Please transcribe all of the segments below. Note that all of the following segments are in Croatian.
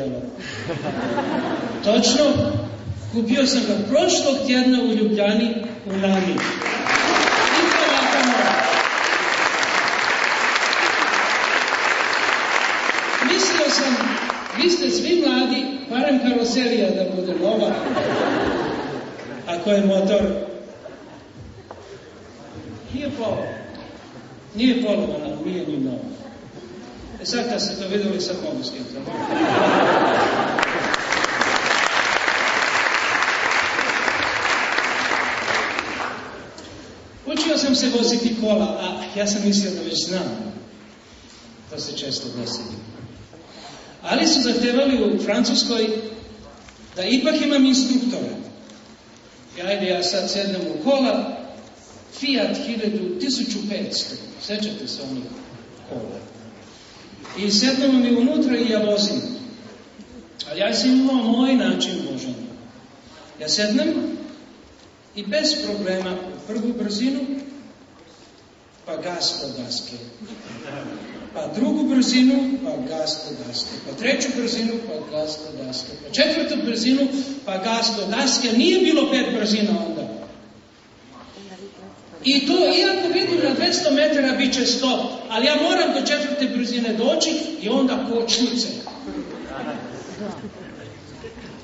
kola. Točno, kupio sam ga prošlog tjedna u Ljubljani u Nami. Mislio sam, vi ste svi mladi, barem karoserija da bude nova, ako je motor. Nije polovana, nije ni nova. Sad kad ste to vidjeli, sad mogu skipati. Učio sam se voziti kola, a ja sam mislio da već znam. To se često desi. Ali su zahtevali u Francuskoj da ipak imam instruktora. Ja sad sednem u kola, Fiat 1500, sećate se onih kola. I sednemo mi unutra i ja vozim. Ali ja sam imao moj način voženja. Ja sednem i bez problema u prvu brzinu, pa gas po daske. Pa drugu brzinu, pa gas po daske. Pa treću brzinu, pa gas po daske. Pa četvrtu brzinu, pa gas po daske. Nije bilo 5 brzina onda. I to, iako vidim na 200 metara, bit će stop. Ali ja moram do četvrte brzine doći i onda kočnice.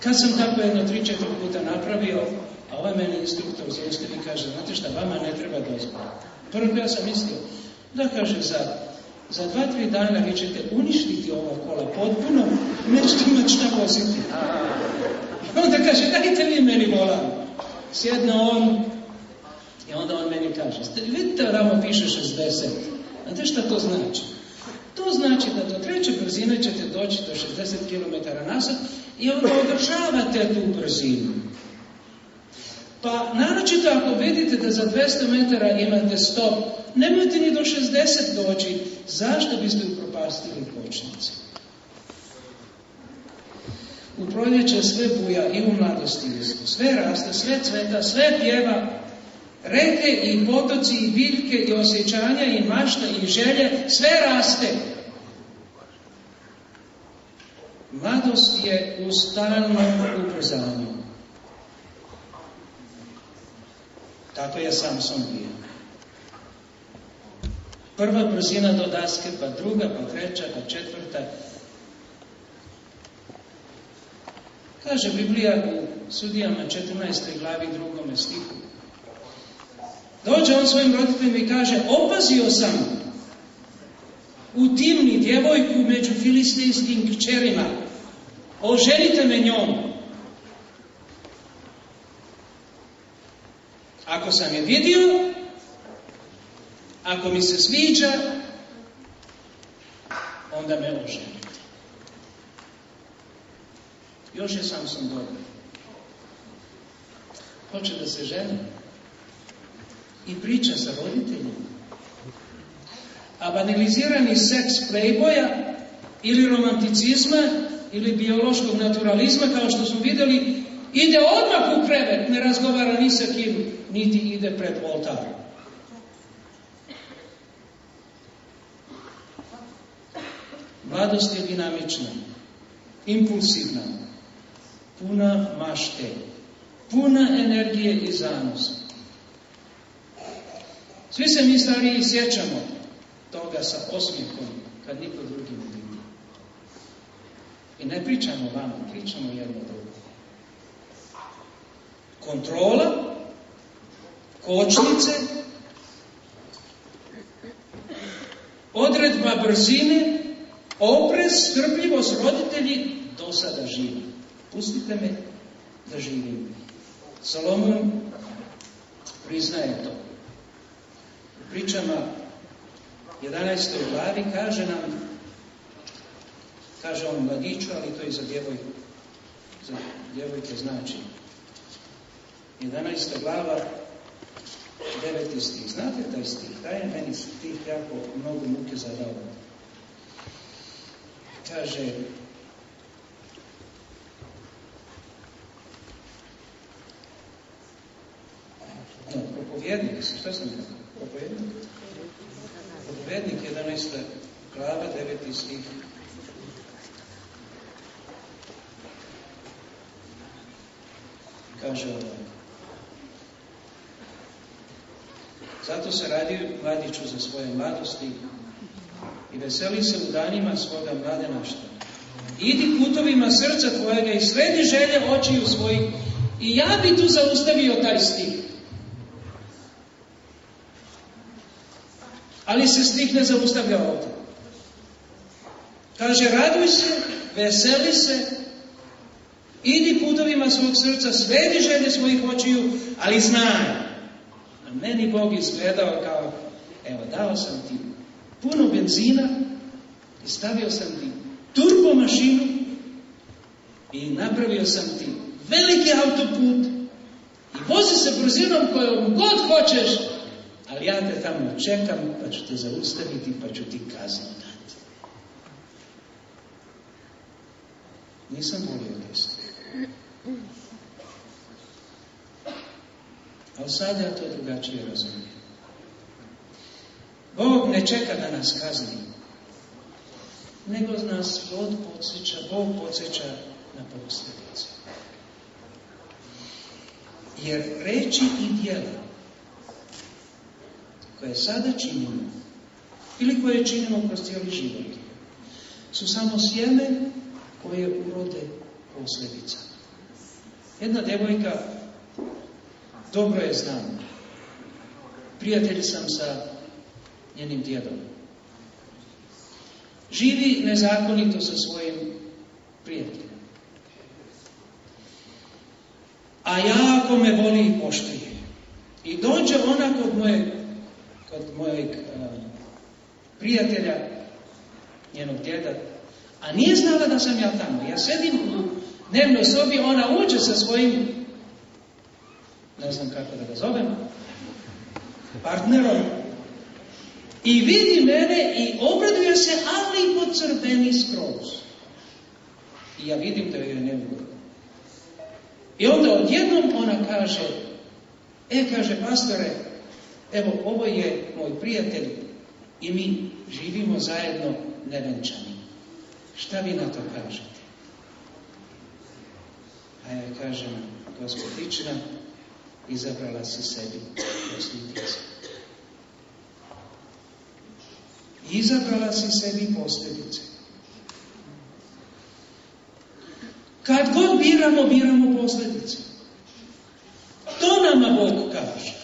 Kad sam tako jedno 3-4 puta napravio, a ovaj meni instruktor zaustavi i kaže, znate šta, vama ne treba dozvola. Prvo ja sam mislio, da kaže, za 2-3 dana vi ćete uništiti ova kola potpuno, nećete imati šta voziti. Onda kaže, dajte vi meni volan. Sjedne on, i onda on meni kaže, vidite, ramo piše 60. Znate šta to znači? To znači da do treće brzine ćete doći do 60 km na sat i onda održavate tu brzinu. Pa naročito ako vidite da za 200 metara imate stop, nemojte ni do 60 doći. Zašto biste upropastili kočnice? U proljeće sve buja i u mladosti isto. Sve raste, sve cveta, sve pjeva. Reke i potoci i biljke i osjećanja i mašta i želje, sve raste. Mladost je u stalnom ubrzanju. Tako je Samson bio. Prva brzina do daske, pa druga, pa treća, pa četvrta. Kaže Biblija u Sudijama 14. glavi 2. stihu. Dođe on svojim roditeljima i kaže, opazio sam u Timni djevojku među filistejskim kćerima. Oženite me njom. Ako sam je vidio, ako mi se sviđa, onda me oženite. Još je Samson dobar. Hoće da se ženi i priča sa roditeljima. A banalizirani seks playboya ili romanticizma ili biološkog naturalizma, kao što smo vidjeli, ide odmah u krevet, ne razgovara ni sa kim, niti ide pred oltar. Mladost je dinamična, impulsivna, puna mašte, puna energije i zanosa. Svi se mi stariji sjećamo toga sa osmijehom, kad niko drugi ne vidi. I ne pričamo vama, pričamo jedno drugo. Kontrola, kočnice, odredba brzine, oprez, strpljivost, roditelji, do sada živi. Pustite me da živim. Salomon priznaje to. U pričama 11. glavi kaže on mladiću, ali to i za djevojke znači. 11. glava, 9. stih. Znate taj stih? Taj je meni stih jako mnogo muke zadao. Kaže, propovednik, šta sam rekao? Propovednik 11. glava, 9. stih. kaže ovako. Zato se radi mladiću za svoje mladosti i veseli se u danima svoga mladenaštva. Idi putovima srca tvojega i sredi želje očiju svojih. I ja bi tu zaustavio taj stih. Ali se stih ne zaustavlja ovdje. Kaže, raduj se, veseli se, idi putovima svog srca, svedi želje svojih očiju, ali znaj, na meni Bog izgledao kao, evo, dao sam ti puno benzina i stavio sam ti turbo mašinu i napravio sam ti veliki autoput i vozi se brzinom kojom god hoćeš, ali ja te tamo čekam, pa ću te zaustaviti, pa ću ti kaznu dati. Nisam volio taj stih. Ali sad ja to drugačije razumijem. Bog ne čeka da nas kazni, nego nas Bog podsjeća na posljedice. Jer reči i djela koje sada činimo ili koje činimo kroz cijeli život su samo sjeme koje urode posljedica. Jedna djevojka, dobro je znam, prijatelj sam sa njenim djedom. Živi nezakonito sa svojim prijateljem. A jako me voli i poštuje. I dođe ona kod mojeg prijatelja, njenog djeda, a nije znala da sam ja tamo. Ja sedim u dnevnoj sobi, ona uđe sa svojim, ne znam kako da ga zovem, partnerom, i vidi mene i obraduje se, ali pocrveni skroz. I ja vidim da joj je neugodno. I onda odjednom ona kaže, kaže, pastore, evo, ovo je moj prijatelj i mi živimo zajedno nevenčani. Šta vi na to kažete? A ja kažem, Gospodična, izabrala si sebi posljedice. Izabrala si sebi posljedice. Kad god biramo posljedice. To nama Bog kaže.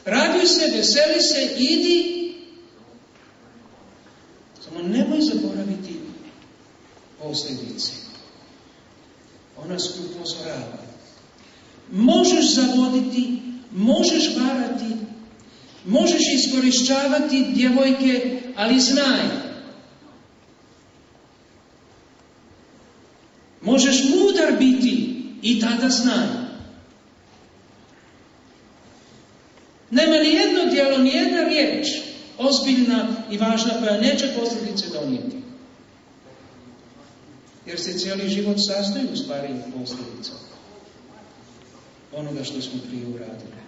Raduj se, veseli se, idi. Samo nemoj zaboraviti posljedice. Ona nas upozorava. Možeš zavoditi, možeš varati, možeš iskorišćavati djevojke, ali znaj. Možeš mudar biti i tada znaj. Nema ni jedno djelo, ni jedna riječ ozbiljna i važna koja neće posljedice donijeti. Jer se cijeli život sastoji u stvari posljedica onoga što smo prije uradili.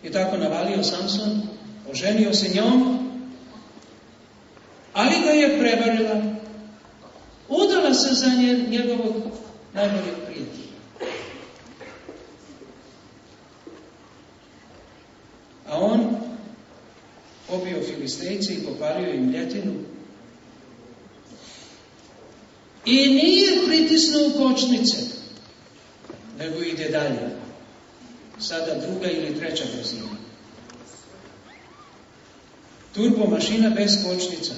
I tako navalio Samson, oženio se njom, ali ga je prevarila. Udala se za njegovog najboljeg prijatelja. A on pobio Filistejce i popalio im ljetinu. I nije pritisnuo kočnice, nego ide dalje. Sada druga ili treća brzina. Turbo mašina bez kočnica.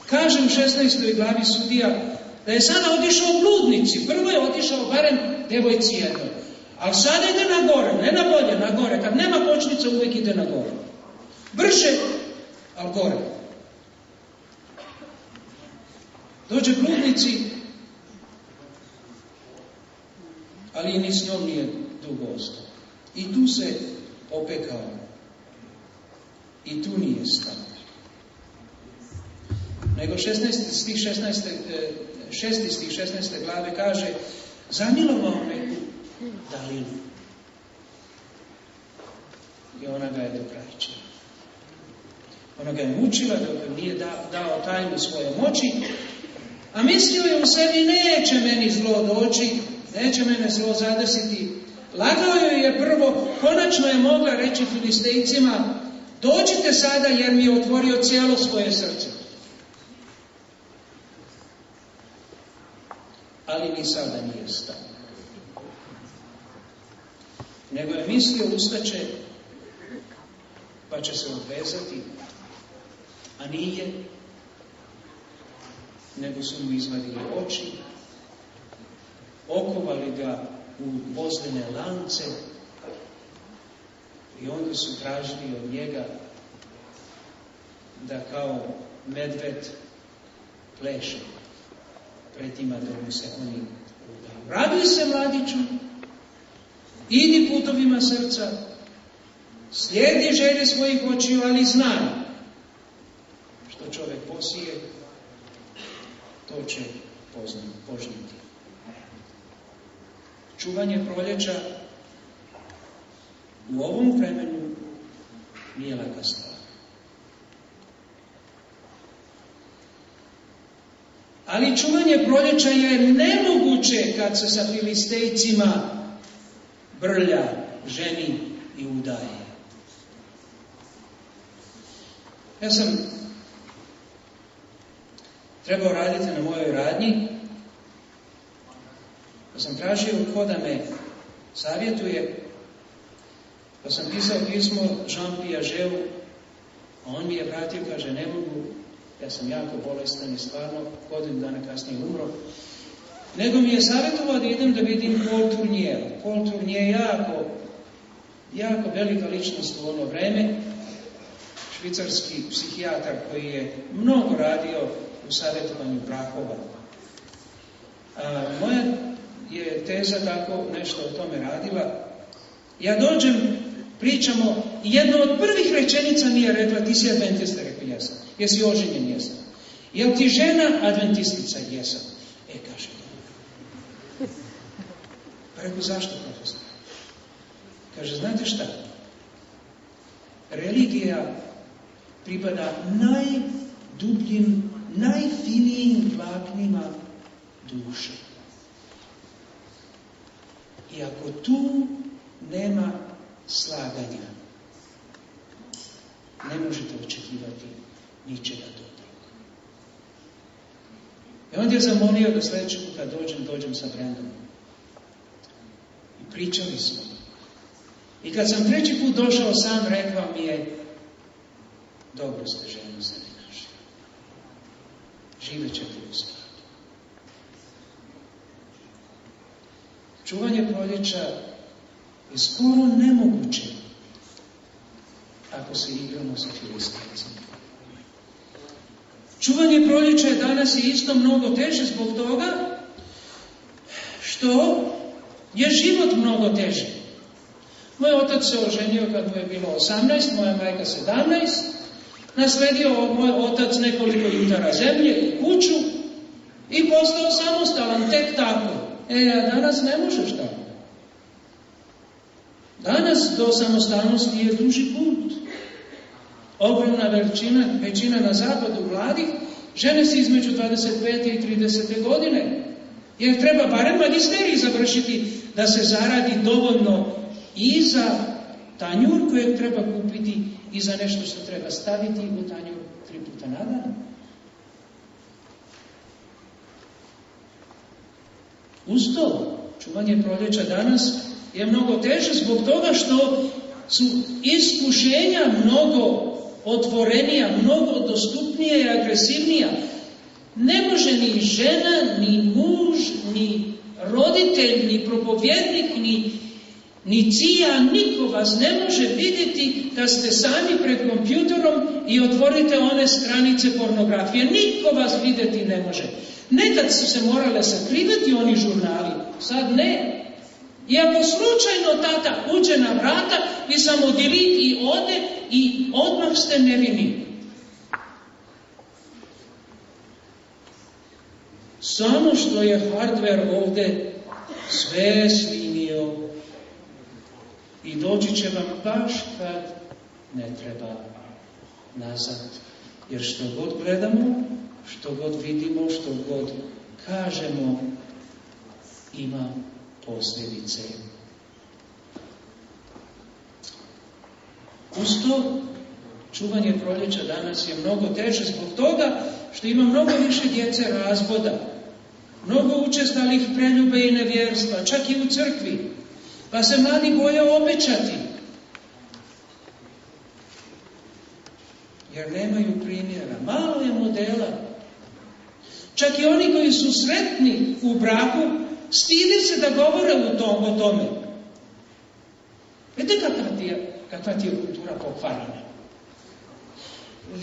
Kažem u 16. glavi Sudija da je sada otišao u bludnici. Prvo je otišao barem djevojci jednoj. Ali sada ide na gore, ne na bolje, na gore. Kad nema kočnica, uvijek ide na gore. Brže, ali gore. Dođe bludnici, ali ni s njom nije dugo ostao. I tu se opekao. I tu nije stao. Nego 6. stih 16. glave kaže, zamilovao me Dalilu. I ona ga je dokrajčila. Ona ga je mučila dok nije dao tajnu svoje moći, a mislio je u sebi, neće meni zlo doći, neće mene zlo zadesiti. Lagao joj je prvo, konačno je mogla reći Filistejcima, dođite sada jer mi je otvorio cijelo svoje srce. Ali ni sada nije stao. Nego je mislio ustaće, pa će se odvezati, a nije, nego su mu izvadili oči, okovali ga u vozdene lance i onda su tražili od njega da kao medved pleše pred njima da mu se oni udaju. Raduj se, mladiću, idi putovima srca, slijedi želje svojih očiju, ali znaj, što čovjek posije, to će požniti. Čuvanje proljeća u ovom vremenu nije laka stvar. Ali čuvanje proljeća je nemoguće kad se sa Filistejcima brlja, ženi i udaje. Ja sam trebao raditi na mojoj radnji, pa sam tražio ko da me savjetuje, pa sam pisao pismo Jean Piageu, a on mi je vratio, kaže, ne mogu, ja sam jako bolestan i stvarno godinu dana kasnije umro, nego mi je savjetovao da idem da vidim Paul Tournier. Paul Tournier je jako velika ličnost u ono vreme, švicarski psihijatar koji je mnogo radio u savjetovanju brakova. Moja je teza tako nešto o tome radila. Ja dođem, pričamo, i jedna od prvih rečenica mi je rekla, ti si adventista, rekao, jesam. Jesi oženjen? Jesam. Jel ti žena adventistica? Jesam. Kaže, pa rekao, zašto, profesor? Kaže, znate šta? Religija pripada najdubljim, najfinijim vlaknima duše. I ako tu nema slaganja, ne možete očekivati ničega dobrog. I onda je zamolio da sljedeći put kad dođem sa Brendom. I pričali smo. I kad sam treći put došao sam, rekao mi je, dobro ste ženo se ne kaže. Živet ćete u skladu. Čuvanje proljeća je skoro nemoguće ako se igramo sa Filistejcima. Čuvanje proljeća danas je isto mnogo teže zbog toga što je život mnogo teži. Moj otac se oženio kad mu je bilo 18, moja majka 17, nasledio moj otac nekoliko jutara zemlje i kuću i postao samostalan tek tako. A danas ne možeš tako. Danas do samostalnosti je duži put. Ogromna većina na zapadu mladih žene se između 25. i 30. godine. Jer treba barem magisterij završiti da se zaradi dovoljno i za tanjur kojeg treba kupiti i za nešto što treba staviti u tanjur 3 puta na dan. Uz to, čuvanje proljeća danas je mnogo teže zbog toga što su iskušenja mnogo otvorenija, mnogo dostupnija i agresivnija. Ne može ni žena, ni muž, ni roditelj, ni propovjednik, ni cija, niko vas ne može vidjeti kad ste sami pred kompjuterom i otvorite one stranice pornografije. Niko vas vidjeti ne može. Nekad su se morale sakrivati oni žurnali, sad ne. I ako slučajno tata uđe na vrata i samo delete i ode i odmah ste nevini. Samo što je hardware ovdje sve snimio i doći će vam baš kad ne treba nazad. Jer što god gledamo, što god vidimo, što god kažemo, ima posljedice. Uz to, čuvanje proljeća danas je mnogo teže zbog toga što ima mnogo više djece razvoda, mnogo učestalih preljube i nevjerstva, čak i u crkvi, pa se mladi boje obećati, jer nemaju primjera. Malo je modela. Čak i oni koji su sretni u braku, stide se da govore o tome. Vidite kakva ti je kultura pokvarana.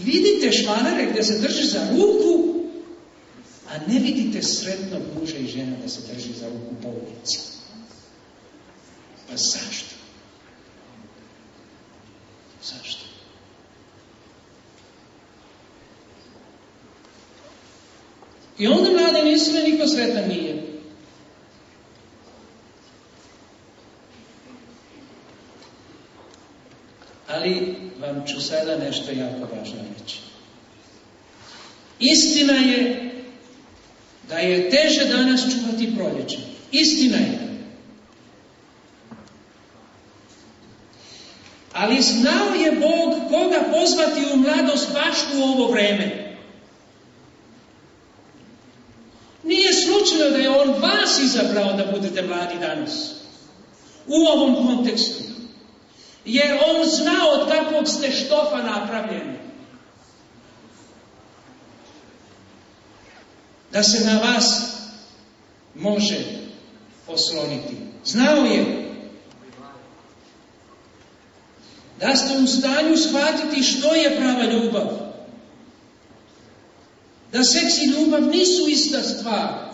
Vidite švanare gdje se drži za ruku, a ne vidite sretnog muža i žena da se drži za ruku po ulici. Pa zašto? Zašto? I onda mladi misle, niko sretan nije. Ali vam ću sada nešto jako važno reći. Istina je da je teže danas čuvati proljeće. Istina je. Ali znao je Bog koga pozvati u mladost baš u ovo vreme. Nije slučajno da je On vas izabrao da budete mladi danas. U ovom kontekstu. Jer On zna od kakvog ste štofa napravljeni. Da se na vas može osloniti. Znao je da ste u stanju shvatiti što je prava ljubav. Da seks i ljubav nisu ista stvar.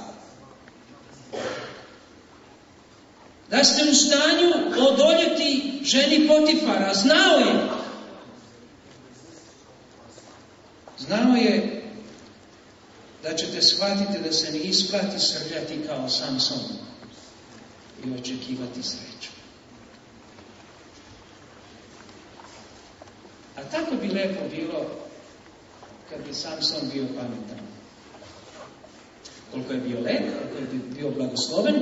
Da ste u stanju odoljeti ženi Potifara. Znao je. Znao je da ćete shvatiti da se ne isplati srljati kao Samson i očekivati sreću. A tako bi lepo bilo kad bi Samson bio pametan. Koliko je bio lep, koliko je bio blagosloven,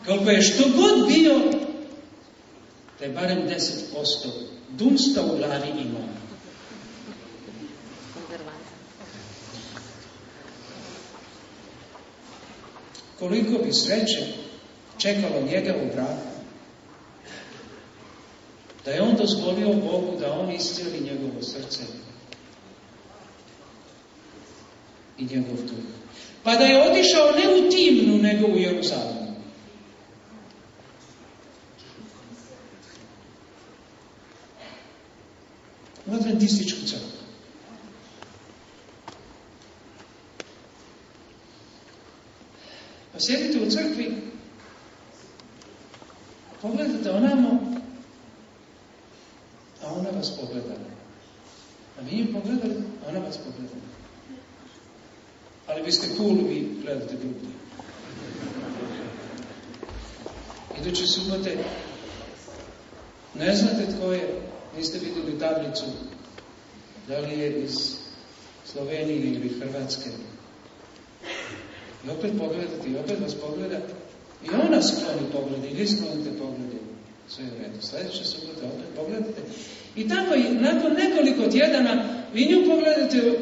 koliko je što god bio, da je barem 10% dumsta u glavi imao. Koliko bi sreće čekalo njega u braku, da je on dozvolio Bogu da on iscijeli njegovo srce i njegov duh. Pa da je otišao ne u Timnu, nego u Jeruzalem. U adventističku crkvu. Pa sjedite u crkvi, pogledate onamo, a ona vas pogleda. A vi njim pogledali, a ona vas pogleda. Ali vi ste cool, vi gledate drugdje. Iduće subote ne znate tko je, niste vidjeli tablicu, da li je iz Slovenije ili Hrvatske. I opet pogledate, i opet vas pogleda, i ona skloni pogled, i vi sklonite pogled, sve je u redu. Sljedeće subote opet pogledate. I tako, nakon nekoliko tjedana, vi nju pogledate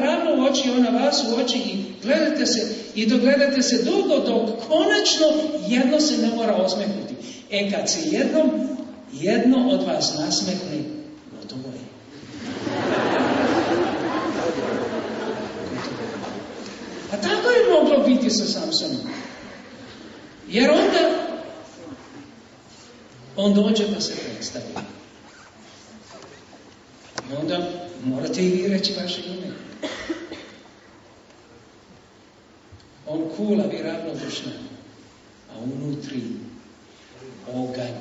ravno u oči, ona vas u oči, i gledate se, i dogledate se dugo, dok konačno jedno se ne mora osmehnuti. Kad se jedno od vas nasmehne, gotovo je. A tako je moglo biti sa Samsonom. Jer onda on dođe pa se predstavi. I onda morate i vi reći vaše ime. On kula, vi ravnodušna, a unutri oganj,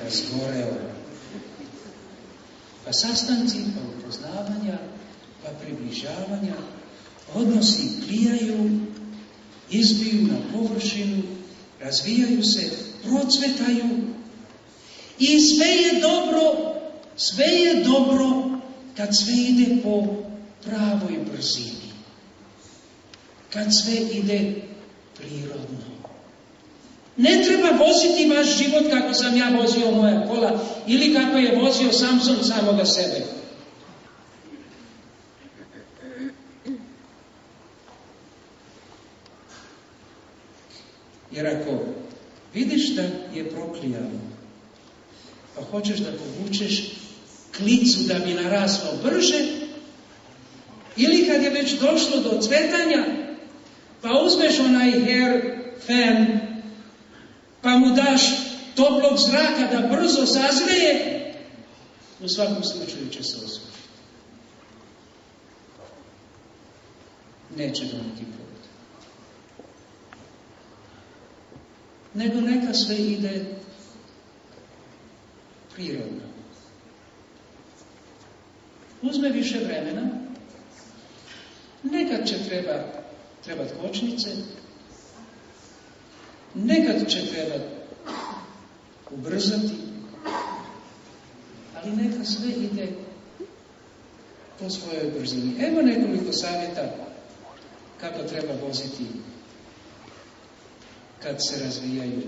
razgoreo. Pa sastanci, pa upoznavanja, pa približavanja, odnosi klijaju, izbiju na površinu, razvijaju se, procvetaju i sve je dobro kad sve ide po pravoj brzini, kad sve ide prirodno. Ne treba voziti vaš život kako sam ja vozio moja kola ili kako je vozio Samson samoga sebe. Jer ako vidiš da je proklijano, pa hoćeš da povučeš klicu da bi naraslo brže, ili kad je već došlo do cvetanja, pa uzmeš onaj hair fan, pa mu daš toplog zraka da brzo sazreje, u svakom slučaju će se osušiti. Neće doneti plod. Nego neka sve ide prirodno. Uzme više vremena, nekad će trebati kočnice, nekad će trebati ubrzati, ali neka sve ide po svojoj brzini. Evo nekoliko savjeta kako treba voziti kad se razvijaju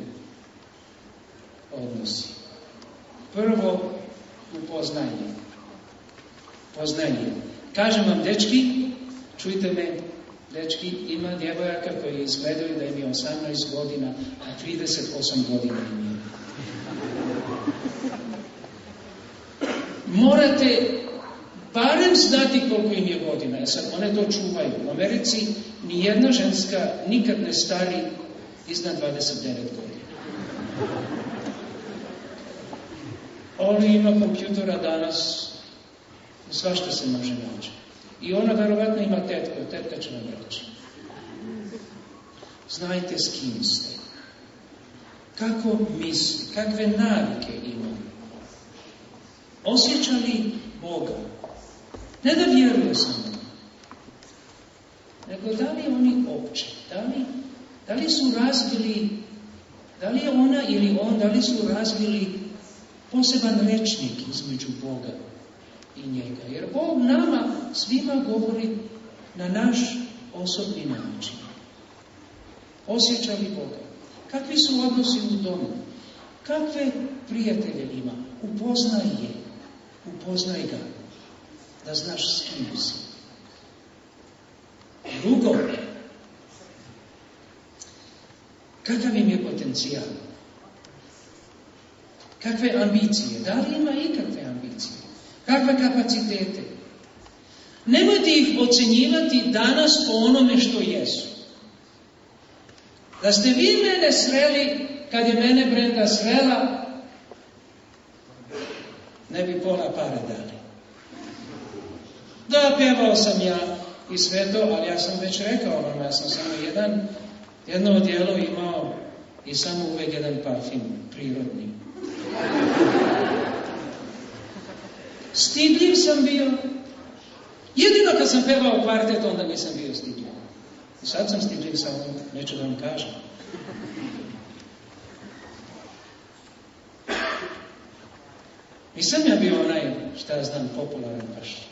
odnosi. Prvo, upoznanje. Poznanje. Kažem vam, dečki, čujte me, dečki, ima djevojaka koji izgledaju da im je 18 godina, a 38 godina im je. Morate barem znati koliko im je godina, jer sad one to čuvaju. U Americi nijedna ženska nikad ne stari iznad 29 godina. Ali ima kompjutora danas, svašta se može naći. I ona verovatno ima tetku, tetka će vam reći. Znajte s kim ste. Kako misli, kakve navike ima. Osjeća li Boga? Ne da vjeruje samo, nego da li oni opće, da li su razvili, da li je ona ili on, da li su razvili poseban rečnik između Boga i njega. Jer Bog nama svima govori na naš osobni način. Osjeća li Boga? Kakvi su odnosi u domu? Kakve prijatelje ima? Upoznaj ga, da znaš s kim si. Drugo, kakav im je potencijal? Kakve ambicije? Da li ima ikakve ambicije? Kakve kapacitete? Nemojte ih ocenjivati danas po onome što jesu. Da ste vi mene sreli, kad je mene Brenda srela, ne bi pola pare dali. Da, pjevao sam ja i sve to, ali ja sam već rekao vam, ja sam samo jedno odijelo imao i samo uvijek jedan parfum, prirodni. Stidljiv sam bio. Jedino kad sam pevao kvartet, onda nisam bio stidljiv. I sad sam stidljiv, samo neću da vam kažem. Nisam ja bio onaj, šta ja znam, popularan baš.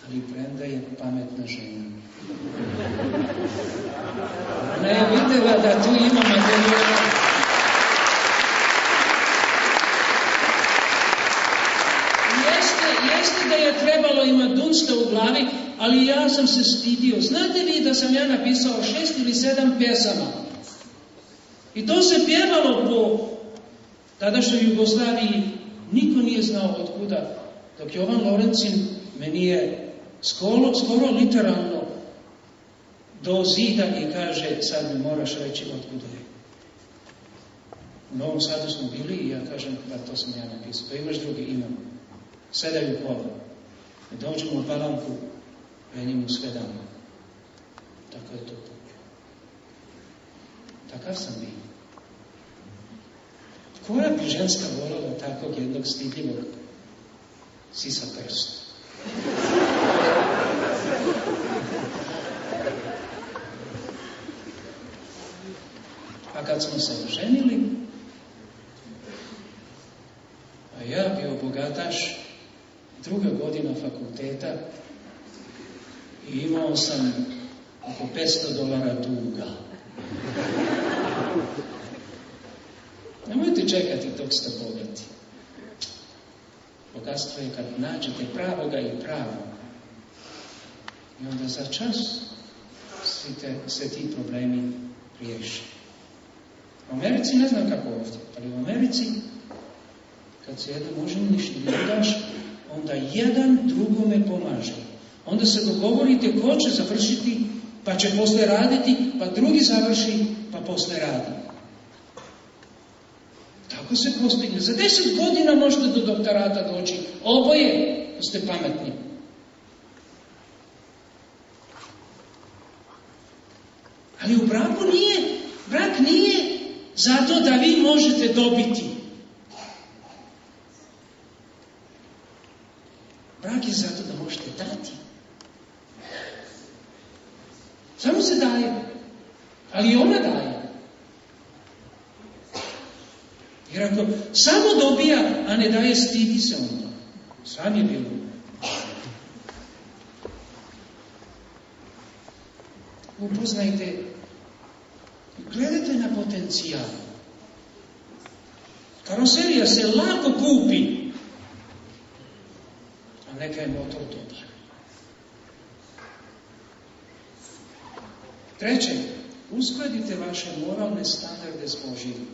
Ali Brenda je pametna žena. Ona je vidjela da tu ima materijala. Jeste da je trebalo imati dunsta u glavi, ali ja sam se stidio. Znate vi da sam ja napisao 6 ili 7 pjesama? I to se pjevalo po tadašnjoj Jugoslaviji. Niko nije znao od kuda. Dok Jovan Lorencin meni je skoro literalno do zida i kaže, sad mi moraš reći od kuda je. U Novom Sadu smo bili i ja kažem, da to sam ja napisao. Pa imaš drugi, imam. Sedaju kola. I dođemo u Palanku, menimo sve damo. Tako je to puklo. Takav sam bio. Koja bi ženska voljela takvog jednog stidljivog sisa prsta? A kad smo se oženili, a ja bio bogataš, 2. godina fakulteta i imao sam oko $500 duga. Nemojte čekati dok ste bogati. Bogatstvo je kad nađete pravoga i pravo. I onda za čas se ti problemi riješi. U Americi ne znam kako ovdje, ali u Americi kad se jednom oženiš ili udaš, onda jedan drugome pomaže. Onda se dogovorite ko će završiti, pa će posle raditi, pa drugi završi, pa posle radi. Tako se postigne. Za 10 godina možete do doktorata doći. Oboje, da ste pametni. Ali u brak nije zato da vi možete dobiti. Brak je zato da možete dati. Samo se daje. Ali i ona daje. Jer ako samo dobija, a ne daje, stidi se onda. Sam je bilo. Upoznajte, gledajte na potencijal. Karoserija se lako kupi, a neka je motor dobar. Treće, uskladite vaše moralne standarde s Božjim.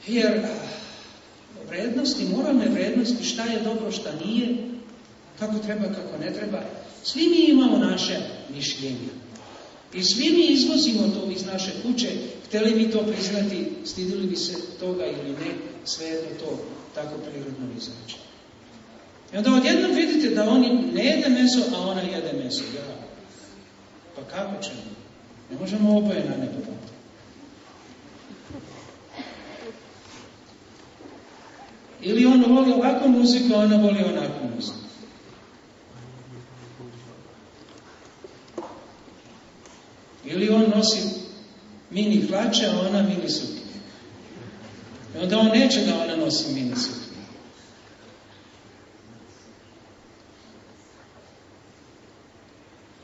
Jer vrednosti, moralne vrednosti, šta je dobro, šta nije, kako treba, kako ne treba, svi mi imamo naše mišljenja. I svi mi izvozimo to iz naše kuće, htjeli bi to priznati, stidili bi se toga ili ne, svejedno to tako prirodno izađe. I onda odjednom vidite da oni ne jede meso, a ona jede meso. Ja. Pa kako ćemo? Ne možemo oboje na nebo dati. Ili on voli ovakvu muziku, a ona voli onakvu muziku. Ili on nosi mini hlače, a ona mini suknje. I onda on neće da ona nosi mini suknje.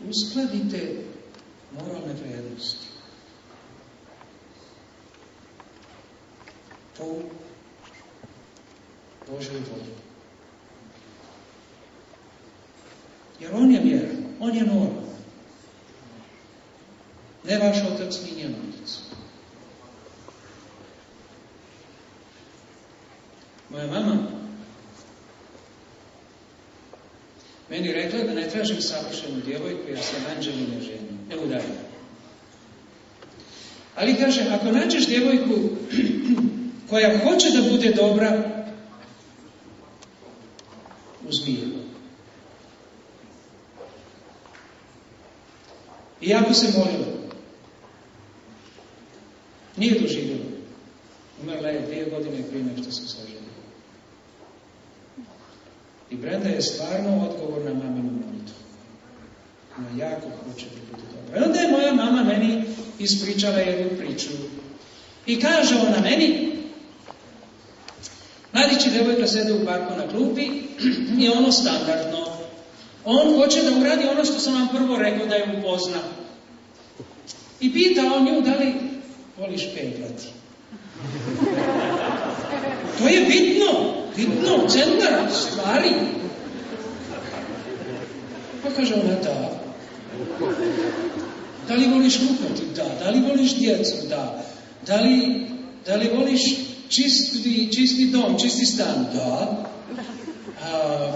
Uskladite moralne vrijednosti. Po Božoj volji. Jer on je vjeran, on je normalan. Ne vaš otac, ni njen otac. Moja mama meni rekla da ne tražim savršenu djevojku, jer sam anđelina žena. Ne udajem. Ali kaže, ako nađeš djevojku koja hoće da bude dobra, uzmi je. I jako se molila. Nije doživjela. Umrla je 2 godine prije nego što se saženila. I Brenda je stvarno odgovor na maminu molitvu. Ona jako hoće da bude dobra. I onda je moja mama meni ispričala jednu priču. I kaže ona meni, mladić i devojka sede u parku na klupi i ono standardno. On hoće da uradi ono što sam vam prvo rekao da je upozna. I pita on nju da li voliš peglati. To je bitno, centar stvari. Pa kaže ona da. Da li voliš lupati? Da. Da li voliš djecu? Da. Da li voliš čisti dom, čisti stan? Da.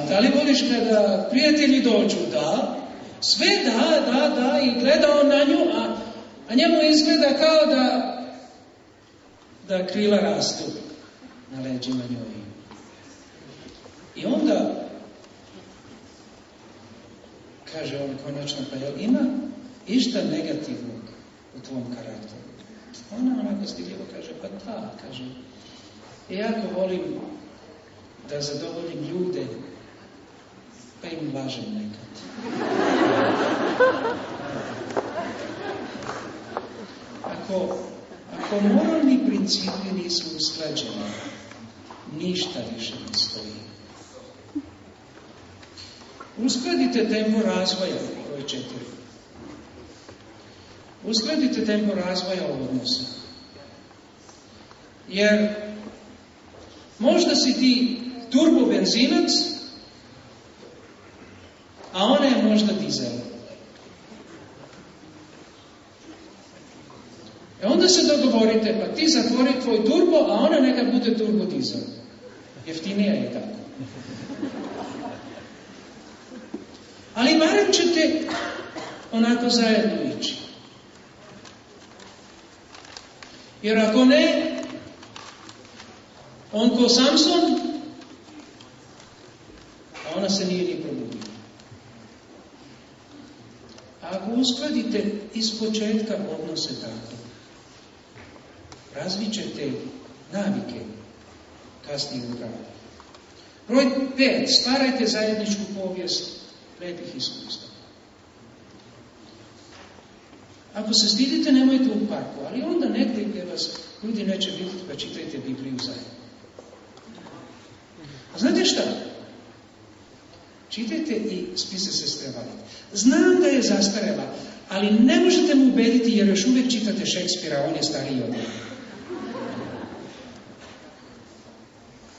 Da li voliš kada prijatelji dođu? Da. Sve da. I gleda on na nju, a njemu izgleda kao da krila rastu na leđima njoj. I onda kaže on konačno, pa jel ima išta negativnog u tvom karakteru? Ona onako stidljivo kaže, pa da, kaže, jako volim da zadovoljim ljude, pa im lažem nekad. Ako moralni principi nisu usklađeni, ništa više ne stoji. Uskladite tempo razvoja, broj 4. uskladite tempo razvoja odnosa. Jer možda si ti turbo benzinac, a ona je možda dizel. E onda se dogovorite, pa ti zatvori tvoj turbo, a ona neka bude turbo dizel. Jeftinija je tako. Ali barem ćete onako zajedno ići. Jer ako ne, on ko Samson, a ona se nije ni probudila. A ako uskladite iz početka odnose tako, razvit ćete navike kasnije u radu. Broj 5. Stvarajte zajedničku povijest lepih iskustava. Ako se stidite, nemojte u parku, ali onda negdje gdje vas ljudi neće vidjeti, pa čitajte Bibliju zajedno. A znate šta? Čitajte i spise sestre Valete. Znam da je zastarela, ali ne možete mu ubediti jer još uvijek čitate Šekspira, on je stariji od njega.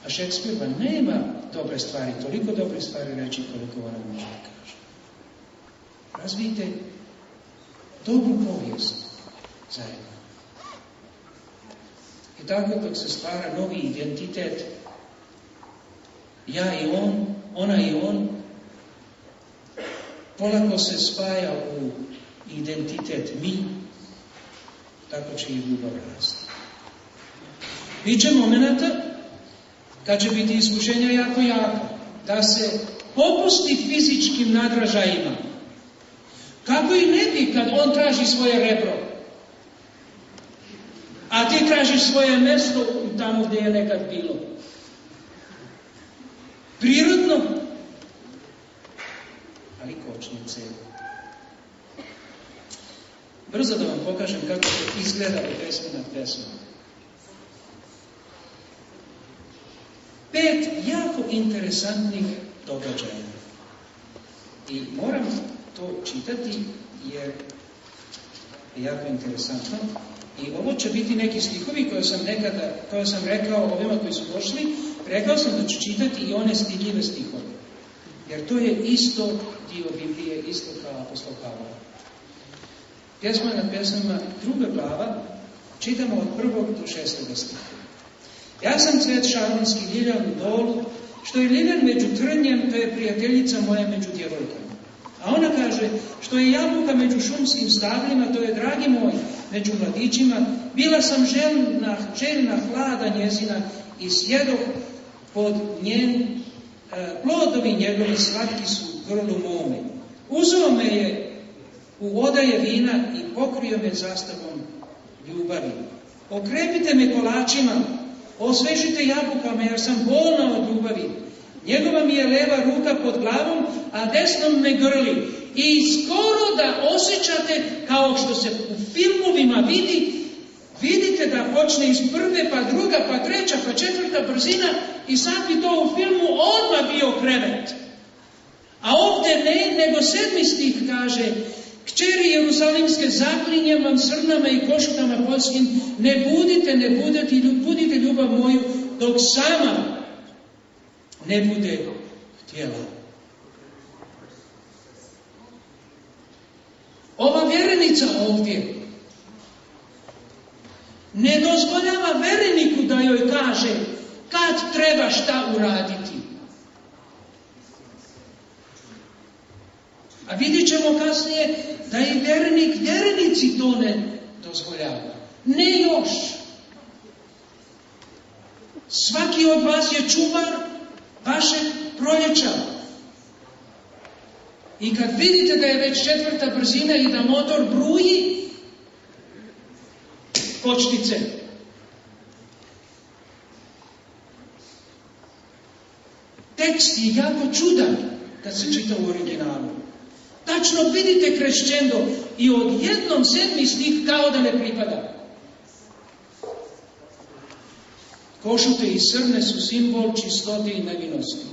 A Šekspir vam nema dobre stvari, toliko dobre stvari reći koliko ona može da kaže. Razvijte dobru povijest zajedno. I tako dok se stvara novi identitet, ja i on, ona i on, polako se spaja u identitet mi, tako će i ljubav rasti. Biće momenata kad će biti iskušenja jako jaka, da se popusti fizičkim nadražajima. Kako i ne bi kad on traži svoje rebro, a ti tražiš svoje mesto tamo gdje je nekad bilo. Prirodno, ali kočnice. Brzo da vam pokažem kako to izgleda u pesmi nad pesmom. 5 jako interesantnih događaja. I moram to čitati jer je jako interesantno. I ovo će biti neki stihovi koje sam rekao ovima koji su došli. Rekao sam da ću čitati i one stidljive stihove. Jer to je isto dio Biblije, isto kao apostol Pavle. Pjesma nad pesmama, 2. glava, čitamo od 1. do 6. stiha. Ja sam cvet šaronski, ljiljan u dolu, što je liljan među trnjem, to je prijateljica moja među djevojkama. A ona kaže, što je jabuka među šumskim stablima, to je dragi moj među mladićima, bila sam željna hlada njezina i sjedoh pod njen, plodovi njegovi slatki su grlu mome. Uzeo me je u odaje vina i pokrio me zastavom ljubavi. Okrepite me kolačima, osvežite jabukama jer sam bolna od ljubavi. Njegova mi je leva ruka pod glavom, a desnom me grli. I skoro da osjećate, kao što se u filmovima vidi, vidite da počne iz prve, pa druga, pa treća, pa četvrta brzina i sad bi to u filmu odmah bio krevet. A ovdje ne, nego 7. stih kaže, kćeri Jerusalimske, zaklinjem vam srnama i košutama poljskim, ne budite ljubav moju, dok sama ne bude htjela. Ova vjerenica ovdje ne dozvoljava vereniku da joj kaže kad treba šta uraditi. A vidjet ćemo kasnije da i vjerenici to ne dozvoljava. Ne još. Svaki od vas je čuvar vašeg proljeća. I kad vidite da je već 4. brzina i da motor bruji, kočnice. Tekst je jako čudan kad se čita u originalu. Tačno vidite krešćendo i odjednom 7. stih kao da ne pripada. Košute i srne su simbol čistote i nevinosti.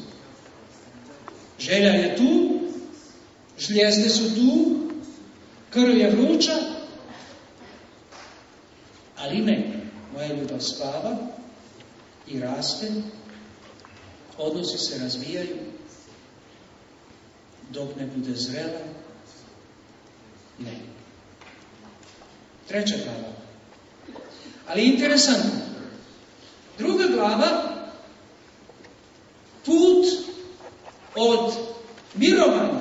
Želja je tu, žljezde su tu, krv je vruća, Ali ne, moja ljubav spava i raste, odnosi se razvijaju, dok ne bude zrela. Ne. Treća glava. Ali interesantno. Druga glava, put od mirovanja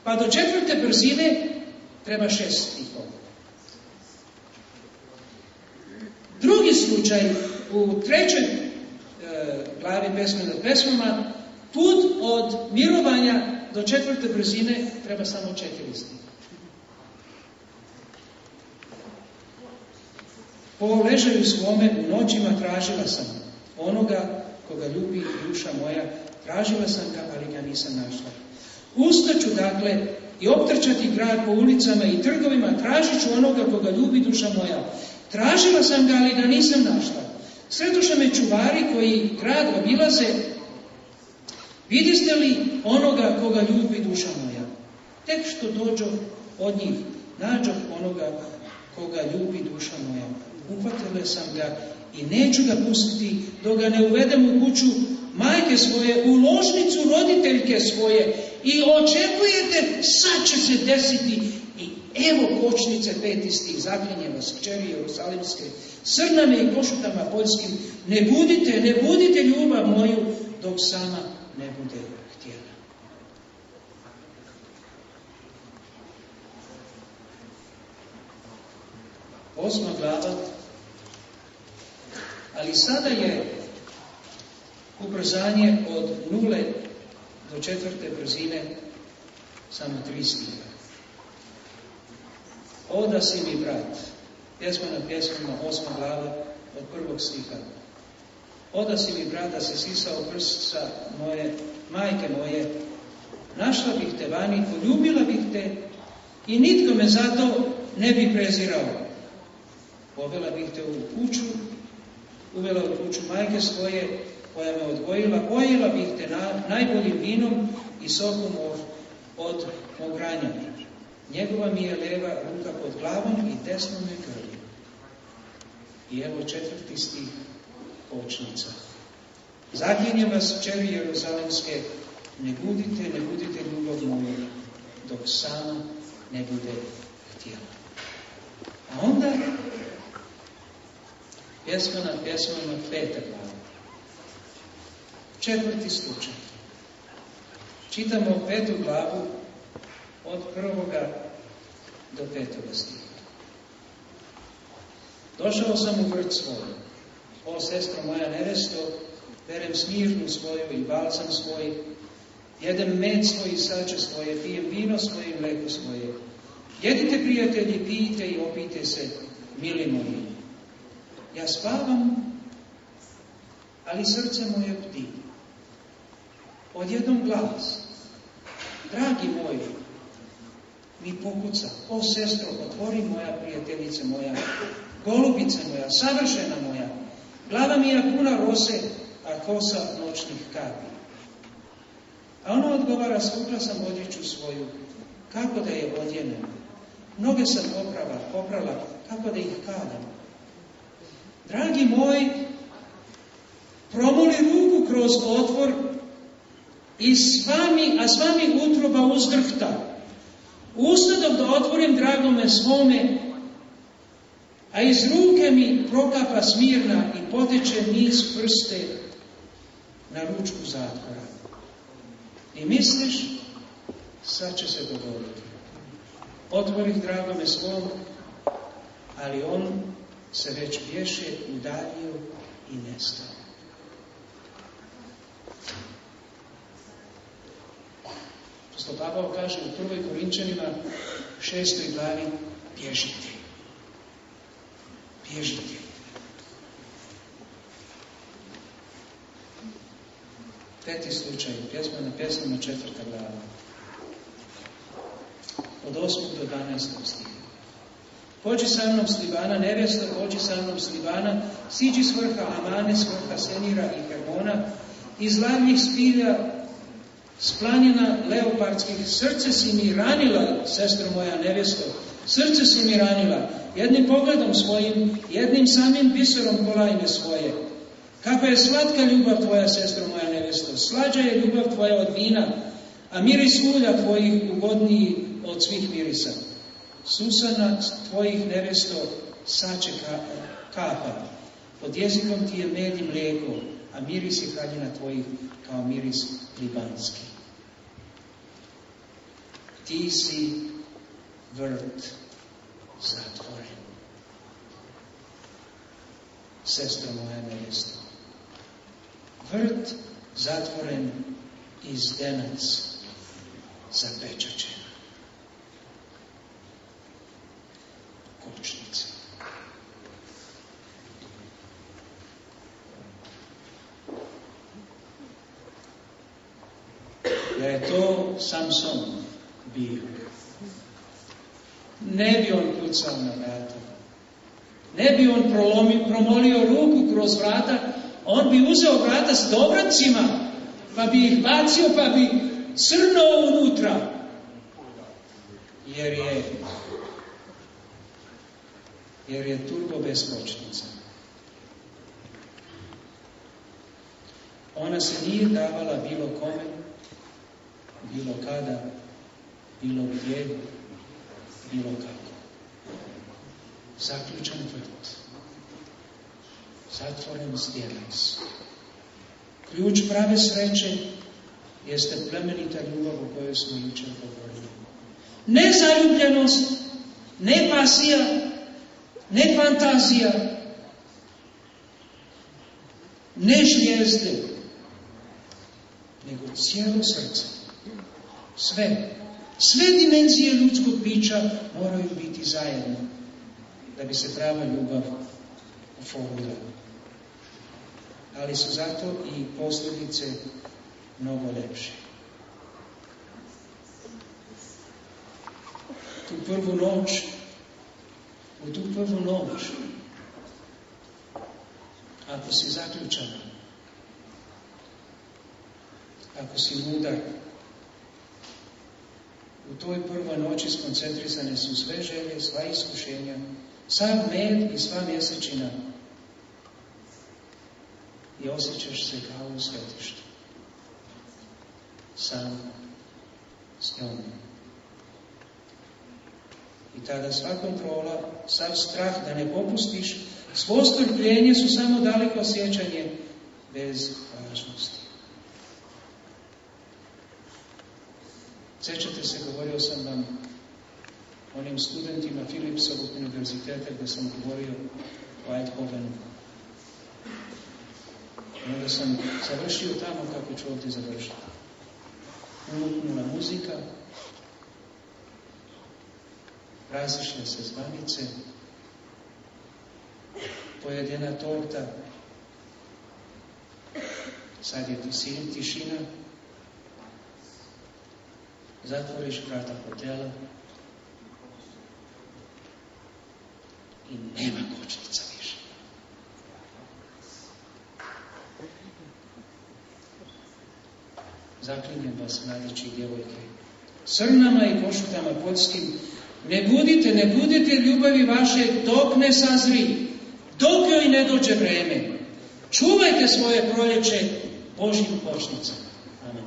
pa do 4. brzine treba 6 stihova. Drugi slučaj, u 3. glavi Pesme nad pesmama, put od mirovanja do 4. brzine treba samo 4 stiha. Po ležaju svome u noćima tražila sam onoga koga ljubi duša moja, tražila sam ga, ali ga nisam našla. Ustaću, dakle, i optrčati grad po ulicama i trgovima, tražit ću onoga koga ljubi duša moja. Tražila sam ga, ali ga nisam našla. Sredoše me čuvari koji grad obilaze, vidiste li onoga koga ljubi duša moja? Tek što dođo od njih, nađoh onoga koga ljubi duša moja. Uhvatila sam ga i neću ga pustiti dok ga ne uvedem u kuću majke svoje, u ložnicu roditeljke svoje, i očekujete, sad će se desiti, i evo kočnice 5. stih, zaklinjem vas, kćeri Jerusalimske, srnama i košutama poljskim, ne budite ljubav moju, dok sama ne bude htjela. Osma glava, ali sada je ubrzanje od 0 do 4. brzine samo 3 stiha. O da si mi brat, pjesma na pjesmama, 8. glava od 1. stiha. O da si mi brat, da se sisao prsa moje, majke moje, našla bih te vani, poljubila bih te i nitko me zato ne bi prezirao. Povela bih te u kuću, uvela u kuću majke svoje, koja me odgojila, pojela bih te najboljim vinom i sokom od mog ranja. Njegova mi je leva ruka pod glavom i desno me krvi. I evo 4. stih, kočnica. Zaklinjem vas, kćeri Jeruzalemske, ne budite ljubav moju, dok sama ne bude htjela. A onda pjesma na pjesmama 5. glava. 4. slučaj. Čitamo 5. glavu od 1. do 5. stiha. Došao sam u vrt svoj. O sestro moja nevesto, berem smirnu svoju i balsam svoj, jedem med svoj i sače svoje, pijem vino svoje i mleko svoje. Jedite, prijatelji, pijte i opijte se, mili moji. Ja spavam, ali srce moje bdi. Odjednom glas, dragi moj, mi pokuca. O sestro, otvori moja prijateljice moja, golubice moja, savršena moja. Glava mi je puna rose, a kosa noćnih kapi. A ona odgovara, svukla sam odjeću svoju, kako da je odjenem. Noge sam poprala, kako da ih kadam. Dragi moj, promoli ruku kroz otvor i s vami utroba uzdrhta. Usta dok da otvorim dragome svome, a iz ruke mi prokapa smirna i poteče niz prste na ručku zatvora. I misliš, sad će se dogoditi. Otvorih dragome svom, ali on se već bješe udaljio i nestao. Apostol Pavao kaže u 1. Korinčanima 6. glavi, bježite. Bježite. Peti slučaj, pjesma na pjesmama 4. glava. Od 8. do 12. stiha. Pođi sa mnom s Libana, nevjesta, pođi sa mnom s Libana, siđi s vrha Amane, s vrha Senira i Hermona, iz lavnih spilja s planina leopardskih, srce si mi ranila, sestro moja nevjesto, srce si mi ranila, jednim pogledom svojim, jednim samim biserom kolajne svoje. Kako je slatka ljubav tvoja, sestro moja nevjesto, slađa je ljubav tvoja od vina, a miris ulja tvojih ugodniji od svih mirisa. Susana tvojih nevjesto sače kapa, pod jezikom ti je med i mlijeko, a miris je haljina tvojih kao miris libanski. Ti si vrt zatvoren, sestro moja nevjesto. Vrt zatvoren i zdenac zapečačen. Kočnice. Da je to Samson bio, ne bi on kucao na vrata, ne bi on promolio ruku kroz vrata, on bi uzeo vrata s dobracima, pa bi ih bacio, pa bi crnuo unutra, jer je turbo bez kočnica. Ona se nije davala bilo kome, bilo kada, bilo gdje, bilo kako. Zaključan vrt, zatvoren zdjenac. Ključ prave sreće jeste plemenita ljubav o kojoj smo jučer govorili. Ne zaljubljenost, ne pasija, ne fantazija, ne žlijezde, nego cijelo srce. Sve dimenzije ljudskog bića moraju biti zajedno da bi se prava ljubav oformila. Ali su zato i posljedice mnogo lepše. U tu prvu noć, ako si zaključan, ako si mudar, u toj prvoj noći skoncentrisane su sve želje, sva iskušenja, sav med i sva mjesečina i osjećaš se kao u svetištu. Sam s njom. I tada sva kontrola, sav strah da ne popustiš, svo strpljenje su samo daleko sjećanje bez važnosti. Sjećate se, govorio sam vam onim studentima Philipsovog univerziteta gdje sam govorio o Eindhovenu. I onda sam završio tamo kako ću ovdje završiti. Umuknula muzika, razišle se zvanice, pojedena torta, sad je tišina, zatvoriš vrata hotela i nema kočnica više. Zaklinjem vas, mladići i djevojke, srnama i košutama poljskim, ne budite ljubavi vaše dok ne sazri, dok joj ne dođe vreme. Čuvajte svoje proljeće Božjim kočnicama. Amen.